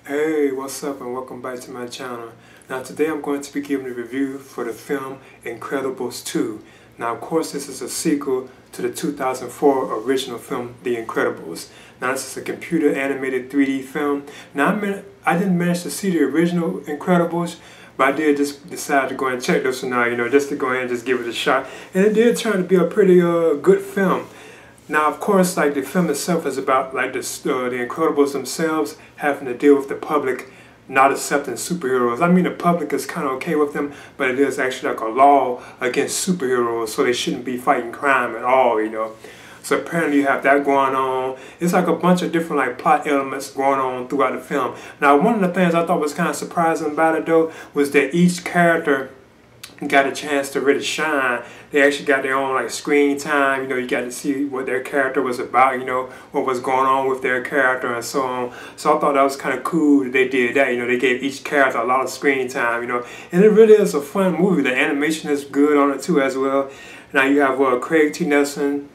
Hey, what's up and welcome back to my channel. Now today I'm going to be giving a review for the film Incredibles 2. Now of course this is a sequel to the 2004 original film The Incredibles. Now this is a computer animated 3D film. Now I didn't manage to see the original Incredibles, but I did just decide to go and check this one out, just to go ahead and just give it a shot. And it did turn to be a pretty good film. Now, of course, like the film itself is about like the Incredibles themselves having to deal with the public not accepting superheroes. I mean, the public is kind of okay with them, but it is actually like a law against superheroes, so they shouldn't be fighting crime at all. So apparently you have that going on. It's like a bunch of different like plot elements going on throughout the film. Now, one of the things I thought was kind of surprising about it though was that each character got a chance to really shine. They actually got their own like screen time. You got to see what their character was about, what was going on with their character and so on. So I thought that was kind of cool that they did that. They gave each character a lot of screen time, and it really is a fun movie. The animation is good on it too as well. Now you have Craig T. Nelson,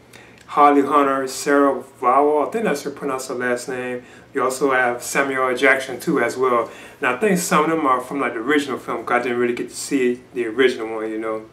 Holly Hunter, Sarah Vowell, I think that's her pronounced her last name. You also have Samuel L. Jackson too as well. Now I think some of them are from like the original film, because I didn't really get to see the original one.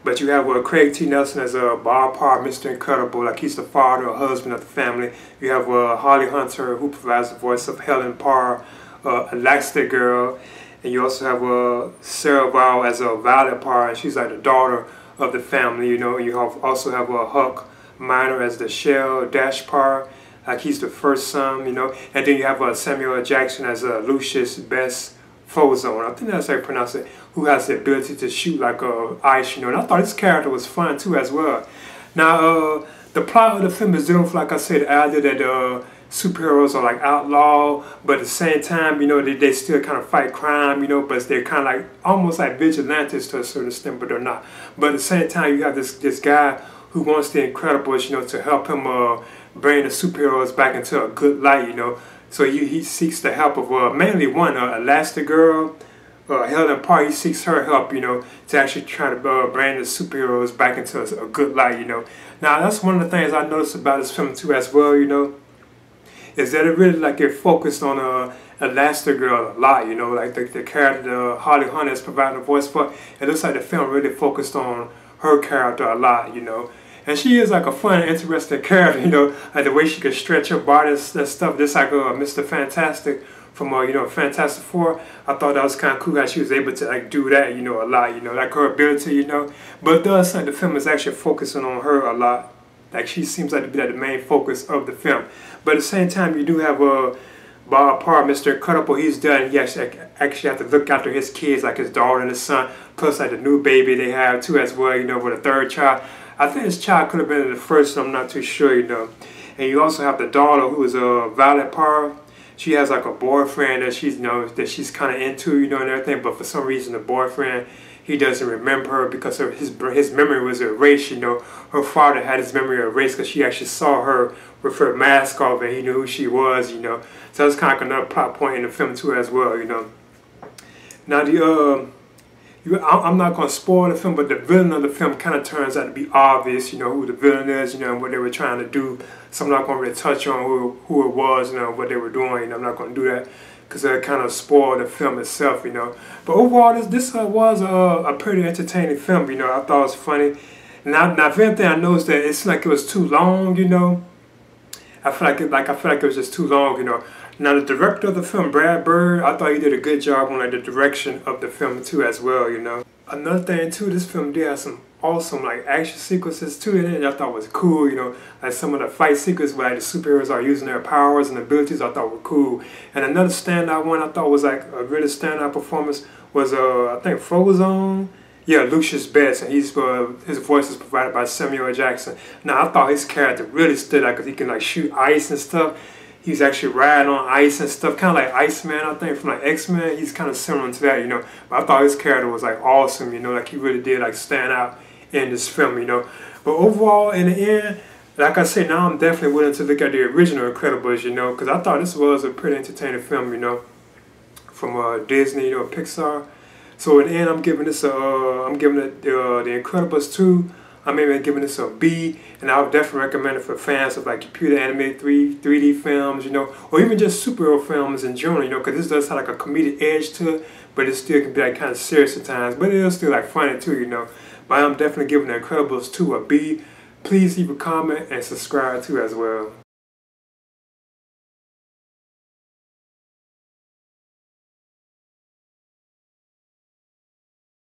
But you have Craig T. Nelson as Parr, Mr. Incredible, like he's the father or husband of the family. You have Holly Hunter, who provides the voice of Helen Parr, Elastigirl. And you also have Sarah Vowell as Violet Parr, and she's like the daughter of the family, You also have Huck Minor as the Shell Dash Parr, like he's the first son, And then you have Samuel L. Jackson as Lucius Best Frozone. I think that's how you pronounce it. Who has the ability to shoot like ice, And I thought his character was fun too as well. Now, the plot of the film is dealing with, like I said, the idea that superheroes are like outlawed, but at the same time, they still kind of fight crime, but they're kind of like almost like vigilantes to a certain extent, but they're not. But at the same time, you have this guy who wants the Incredibles, to help him bring the superheroes back into a good light, So he seeks the help of mainly one, Elastigirl, Helen Parr. He seeks her help, to actually try to bring the superheroes back into a good light, Now that's one of the things I noticed about this film too as well, is that it really like it focused on Elastigirl a lot, like the character Holly Hunter is providing a voice for. It looks like the film really focused on her character a lot, And she is like a fun, interesting character, like the way she could stretch her body and stuff, just like Mr. Fantastic from Fantastic Four. I thought that was kind of cool how she was able to like do that, a lot, like her ability, But it does like the film is actually focusing on her a lot. Like she seems like to be like the main focus of the film. But at the same time, you do have Parr, Mr. Incredible. He's done. He actually have to look after his kids, like his daughter and his son, plus like the new baby they have too as well. With a third child. I think this child could have been the first. I'm not too sure. And you also have the daughter who is Violet Parr. She has like a boyfriend that she's kind of into, and everything. But for some reason, the boyfriend, he doesn't remember her because his memory was erased. Her father had his memory erased because she actually saw her with her mask off and he knew who she was. So that's kind of another plot point in the film too as well. Now I'm not going to spoil the film, but the villain of the film kind of turns out to be obvious, who the villain is, and what they were trying to do. So I'm not going to really touch on who it was, what they were doing. I'm not going to do that because it kind of spoiled the film itself, But overall, this was a pretty entertaining film, I thought it was funny. Now if anything, I noticed that it's like it was too long, I feel like it was just too long, Now the director of the film, Brad Bird, I thought he did a good job on like the direction of the film too as well, Another thing too, this film did have some awesome like action sequences too in it. I thought was cool, like some of the fight sequences where like, the superheroes are using their powers and abilities. I thought were cool. And another standout one I thought was like a really standout performance was I think Frozone. Yeah, Lucius Best, and his voice is provided by Samuel L. Jackson. Now I thought his character really stood out because he can like shoot ice and stuff. He's actually riding on ice and stuff, kind of like Iceman, I think, from like X-Men. He's kind of similar to that, But I thought his character was like awesome, like he really did like stand out in this film, But overall, in the end, like I said, now I'm definitely willing to look at the original Incredibles, because I thought this was a pretty entertaining film, from Disney, Pixar. So in the end, I'm giving it the Incredibles 2 I'm maybe giving this a B, and I would definitely recommend it for fans of like computer animated 3D films, you know, or even just superhero films in general, you know, because this does have like a comedic edge to it, but it still can be like kind of serious at times, but it's still like funny too, you know. But I'm definitely giving The Incredibles 2 a B. Please leave a comment and subscribe too as well.